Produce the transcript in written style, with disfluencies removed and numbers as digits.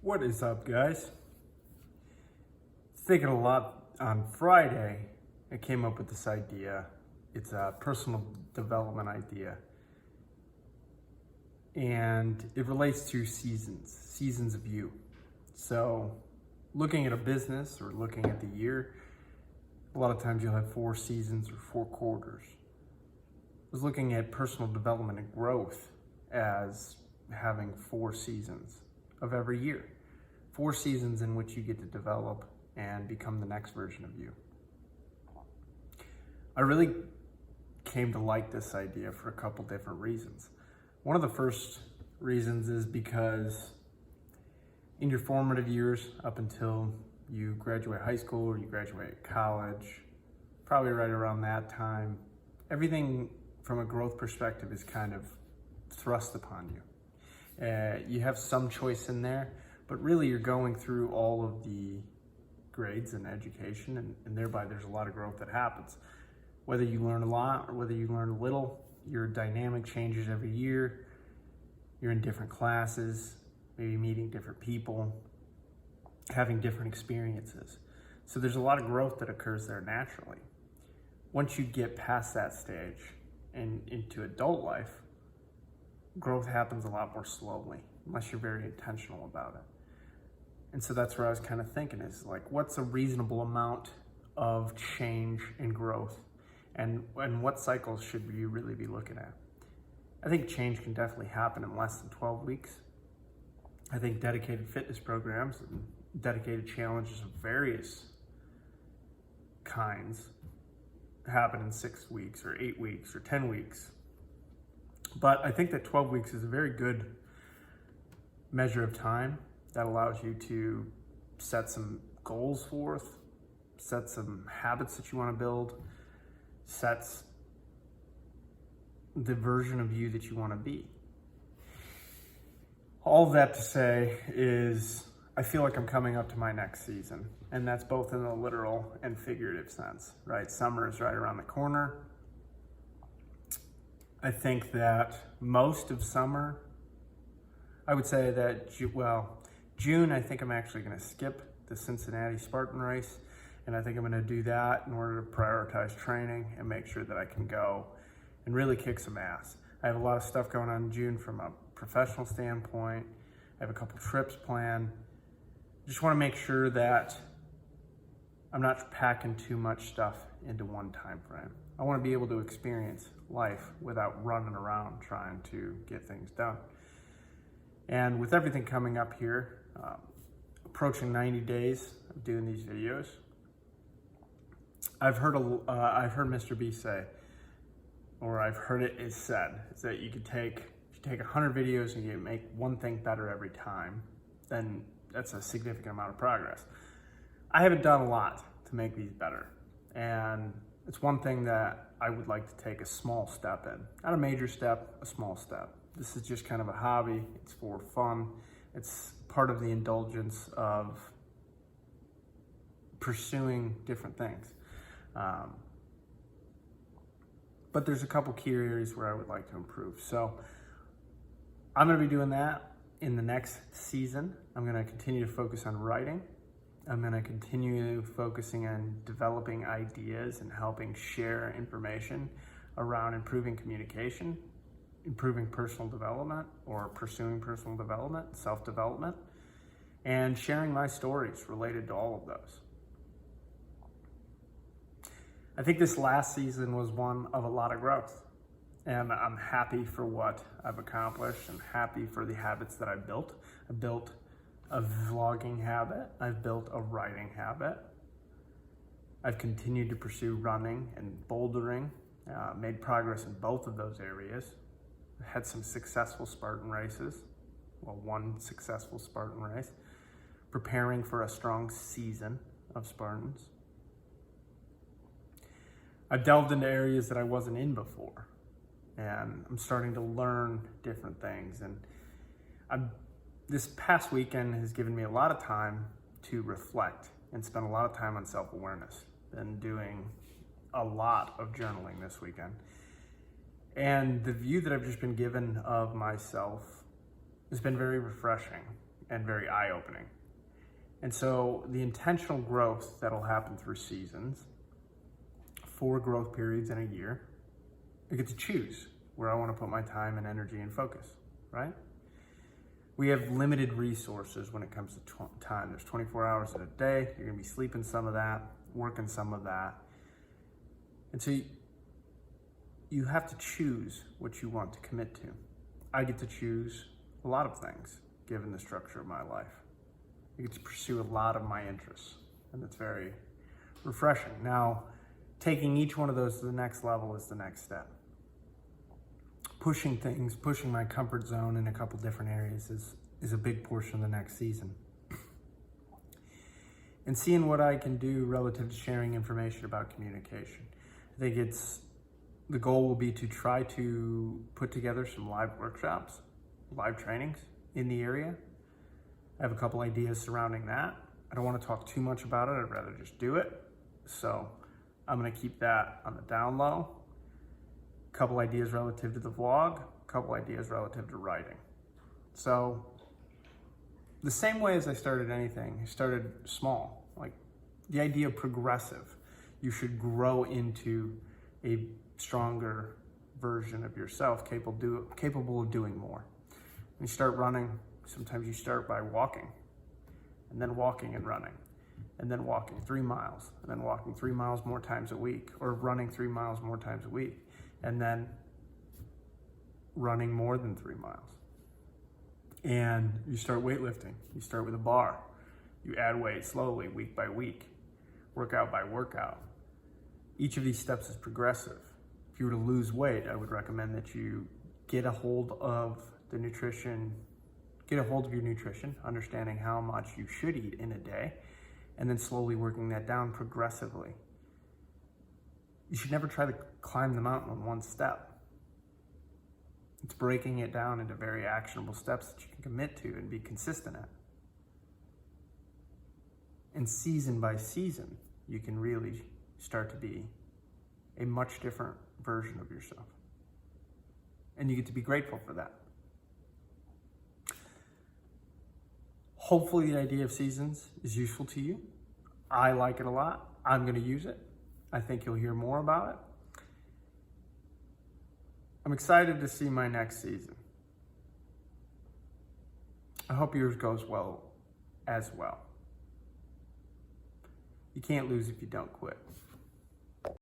What is up, guys? Thinking a lot on Friday, I came up with this idea. It's a personal development idea. And it relates to seasons of you. So, looking at a business or looking at the year, a lot of times you'll have 4 seasons or 4 quarters. I was looking at personal development and growth as having 4 seasons of every year. 4 seasons in which you get to develop and become the next version of you. I really came to like this idea for a couple different reasons. One of the first reasons is because in your formative years, up until you graduate high school or you graduate college, probably right around that time, everything from a growth perspective is kind of thrust upon you. You have some choice in there, but really you're going through all of the grades and education, and thereby there's a lot of growth that happens. Whether you learn a lot or whether you learn a little, your dynamic changes every year. You're in different classes, maybe meeting different people, having different experiences. So there's a lot of growth that occurs there naturally. Once you get past that stage and into adult life, growth happens a lot more slowly, unless you're very intentional about it. And so that's where I was kind of thinking is like, what's a reasonable amount of change and growth? And what cycles should you really be looking at? I think change can definitely happen in less than 12 weeks. I think dedicated fitness programs and dedicated challenges of various kinds happen in 6 weeks or 8 weeks or 10 weeks. But I think that 12 weeks is a very good measure of time that allows you to set some goals forth, set some habits that you want to build, sets the version of you that you want to be. All of that to say is I feel like I'm coming up to my next season, and that's both in the literal and figurative sense, right? Summer is right around the corner. I think that most of summer, I would say that, June, I think I'm actually going to skip the Cincinnati Spartan race. And I think I'm going to do that in order to prioritize training and make sure that I can go and really kick some ass. I have a lot of stuff going on in June from a professional standpoint. I have a couple trips planned. Just want to make sure that I'm not packing too much stuff into one time frame. I want to be able to experience life without running around trying to get things done. And with everything coming up here, approaching 90 days of doing these videos, I've heard Mr. B say, or I've heard it is said, is that you take 100 videos and you make one thing better every time, then that's a significant amount of progress. I haven't done a lot to make these better, and it's one thing that I would like to take a small step in. Not a major step, a small step. This is just kind of a hobby. It's for fun. It's part of the indulgence of pursuing different things. But there's a couple key areas where I would like to improve. So I'm going to be doing that in the next season. I'm going to continue to focus on writing. I'm going to continue focusing on developing ideas and helping share information around improving communication, improving personal development or pursuing personal development, self-development, and sharing my stories related to all of those. I think this last season was one of a lot of growth, and I'm happy for what I've accomplished. I'm happy for the habits that I've built. I built a vlogging habit. I've built a writing habit. I've continued to pursue running and bouldering, made progress in both of those areas. Had some successful Spartan races, one successful Spartan race, preparing for a strong season of Spartans. I've delved into areas that I wasn't in before, and I'm starting to learn different things. And this past weekend has given me a lot of time to reflect and spend a lot of time on self-awareness. Been doing a lot of journaling this weekend. And the view that I've just been given of myself has been very refreshing. and very eye-opening. And so the intentional growth that'll happen through seasons, 4 growth periods in a year, I get to choose where I want to put my time and energy and focus, right? We have limited resources when it comes to time. There's 24 hours in a day. You're gonna be sleeping some of that, working some of that. And so you have to choose what you want to commit to. I get to choose a lot of things given the structure of my life. I get to pursue a lot of my interests, and it's very refreshing. Now, taking each one of those to the next level is the next step. Pushing things, pushing my comfort zone in a couple different areas is a big portion of the next season. And seeing what I can do relative to sharing information about communication. I think the goal will be to try to put together some live workshops, live trainings in the area. I have a couple ideas surrounding that. I don't want to talk too much about it. I'd rather just do it. So I'm going to keep that on the down low. Couple ideas relative to the vlog, couple ideas relative to writing. So the same way as I started anything, I started small. Like the idea of progressive. You should grow into a stronger version of yourself, capable of doing more. When you start running, sometimes you start by walking, and then walking and running, and then walking 3 miles, and then walking 3 miles more times a week, or running 3 miles more times a week, and then running more than 3 miles. And you start weightlifting. You start with a bar. You add weight slowly, week by week, workout by workout. Each of these steps is progressive. If you were to lose weight, I would recommend that you get a hold of your nutrition, understanding how much you should eat in a day, and then slowly working that down progressively. You should never try to climb the mountain in one step. It's breaking it down into very actionable steps that you can commit to and be consistent at. And season by season, you can really start to be a much different version of yourself. And you get to be grateful for that. Hopefully the idea of seasons is useful to you. I like it a lot. I'm going to use it. I think you'll hear more about it. I'm excited to see my next season. I hope yours goes well as well. You can't lose if you don't quit.